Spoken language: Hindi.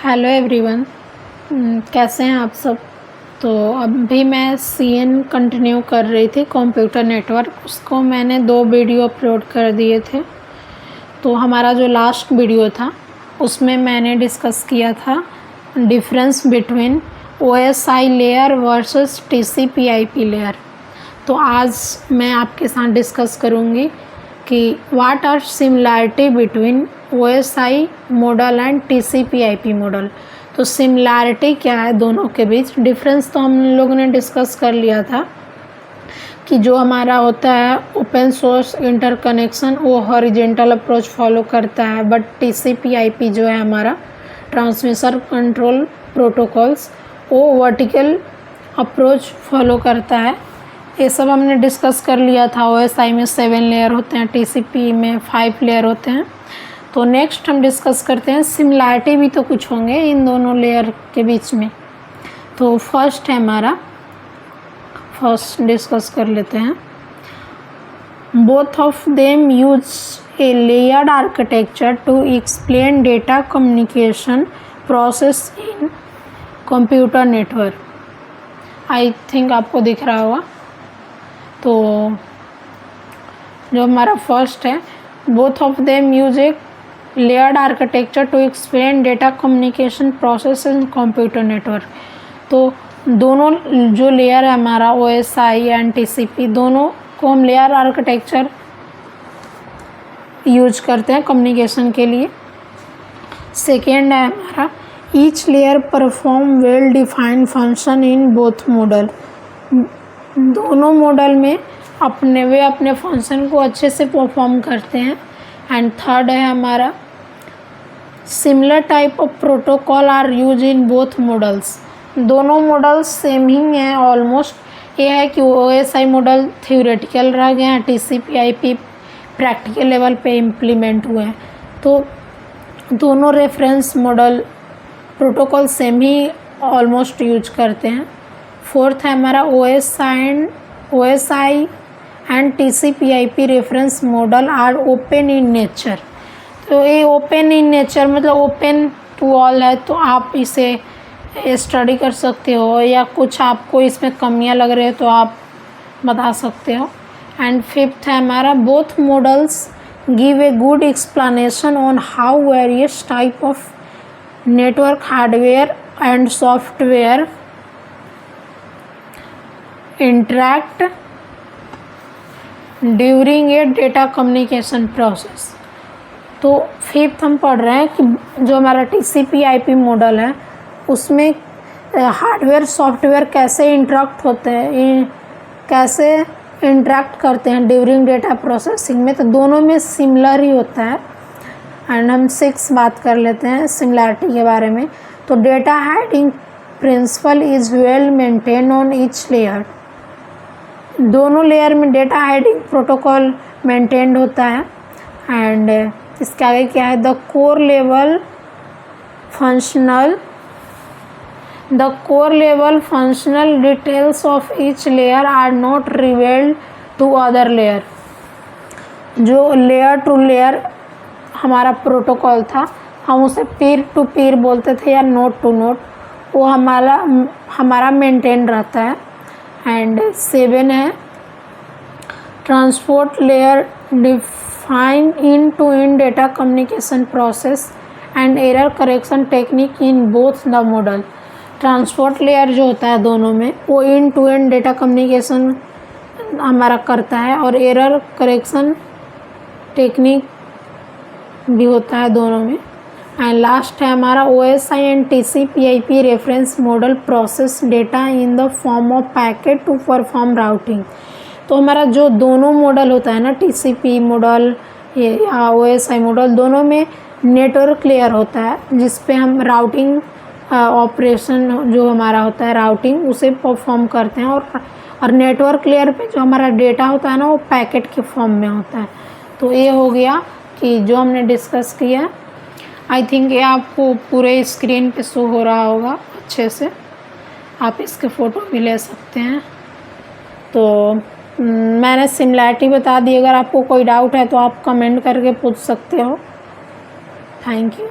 Hello everyone. कैसे हैं आप सब। तो अभी मैं सीएन कंटिन्यू कर रही थी कंप्यूटर नेटवर्क, उसको मैंने 2 वीडियो अपलोड कर दिए थे। तो हमारा जो लास्ट वीडियो था उसमें मैंने डिस्कस किया था difference between OSI layer versus TCP IP layer. तो आज मैं आपके साथ डिस्कस करूँगी कि what are similarity between OSI model and TCP IP model. तो सिमिलैरिटी क्या है दोनों के बीच, डिफरेंस तो हम लोगों ने डिस्कस कर लिया था कि जो हमारा होता है ओपन सोर्स इंटरकनेक्शन वो हॉरिजेंटल अप्रोच फॉलो करता है, बट टीसीपी/आईपी जो है हमारा ट्रांसमिशन कंट्रोल प्रोटोकॉल्स वो वर्टिकल अप्रोच फॉलो करता है। ये सब हमने डिस्कस कर लिया था। ओएसआई में 7 लेयर होते हैं, टीसीपी में 5 लेयर होते हैं। तो नेक्स्ट हम डिस्कस करते हैं सिमिलैरिटी भी तो कुछ होंगे इन दोनों लेयर के बीच में। तो फर्स्ट है हमारा, फर्स्ट डिस्कस कर लेते हैं। Both of them use a layered architecture to explain data communication process in computer network. I think आपको दिख रहा होगा। तो जो हमारा फर्स्ट है, both of them use a layered architecture to explain data communication process in computer network. तो दोनों जो लेयर है हमारा ओएसआई एंड टीसीपी, दोनों को हम लेयर आर्किटेक्चर यूज करते हैं कम्युनिकेशन के लिए। सेकेंड है हमारा, each layer perform well defined function in both model. दोनों मॉडल में अपने फंक्शन को अच्छे से परफॉर्म करते हैं। एंड थर्ड है हमारा, similar type of protocol are use in both models. दोनों मॉडल्स सेम ही हैं ऑलमोस्ट। ये है कि ओएसआई मॉडल थ्योरेटिकल रह गए हैं, टीसीपी/आईपी प्रैक्टिकल लेवल पे इम्प्लीमेंट हुए हैं। तो दोनों रेफरेंस मॉडल प्रोटोकॉल सेम ही ऑलमोस्ट यूज करते हैं। फोर्थ है हमारा, OSI and TCP IP reference model are open in nature. तो ये ओपन इन नेचर मतलब ओपन टू ऑल है, तो आप इसे स्टडी कर सकते हो या कुछ आपको इसमें कमियां लग रही है तो आप बता सकते हो। एंड फिफ्थ है हमारा, both models give a good explanation on how various type of network hardware and software interact during a data communication process. तो फिफ्थ हम पढ़ रहे हैं कि जो हमारा टीसीपी/आईपी मॉडल है उसमें हार्डवेयर सॉफ्टवेयर कैसे इंटरैक्ट होते हैं, कैसे इंटरैक्ट करते हैं ड्यूरिंग डेटा प्रोसेसिंग में। तो दोनों में सिमिलर ही होता है। एंड हम 6 बात कर लेते हैं सिमिलैरिटी के बारे में। तो data hiding principle is well maintain on each layer. दोनों लेयर में डेटा हाइडिंग प्रोटोकॉल मेंटेन्ड होता है। एंड इसके आगे क्या है, the core level functional details of each layer are not revealed to other layer. जो लेयर टू लेयर हमारा प्रोटोकॉल था, हम उसे पीर टू पीर बोलते थे या नोड टू नोड, वो हमारा मेंटेन रहता है। एंड 7 है, transport layer define end to end data communication process and error correction technique in both the model. Transport layer जो होता है दोनों में, वो end to end data communication हमारा करता है और एरर करेक्शन टेक्निक भी होता है दोनों में। एंड लास्ट है हमारा, OSI and TCP IP reference model process data in the form of packet to perform routing. तो हमारा जो दोनों मॉडल होता है ना, टीसीपी मॉडल या ओएसआई मॉडल, दोनों में नेटवर्क लेयर होता है जिस पे हम राउटिंग ऑपरेशन जो हमारा होता है राउटिंग उसे परफॉर्म करते हैं। और नेटवर्क लेयर पे जो हमारा डेटा होता है ना, वो पैकेट के फॉर्म में होता है। तो ये हो गया कि जो हमने डिस्कस किया। आई थिंक ये आपको पूरे स्क्रीन पे शो हो रहा होगा अच्छे से, आप इसके फ़ोटो भी ले सकते हैं। तो मैंने सिमिलैरिटी बता दी। अगर आपको कोई डाउट है तो आप कमेंट करके पूछ सकते हो। Thank you.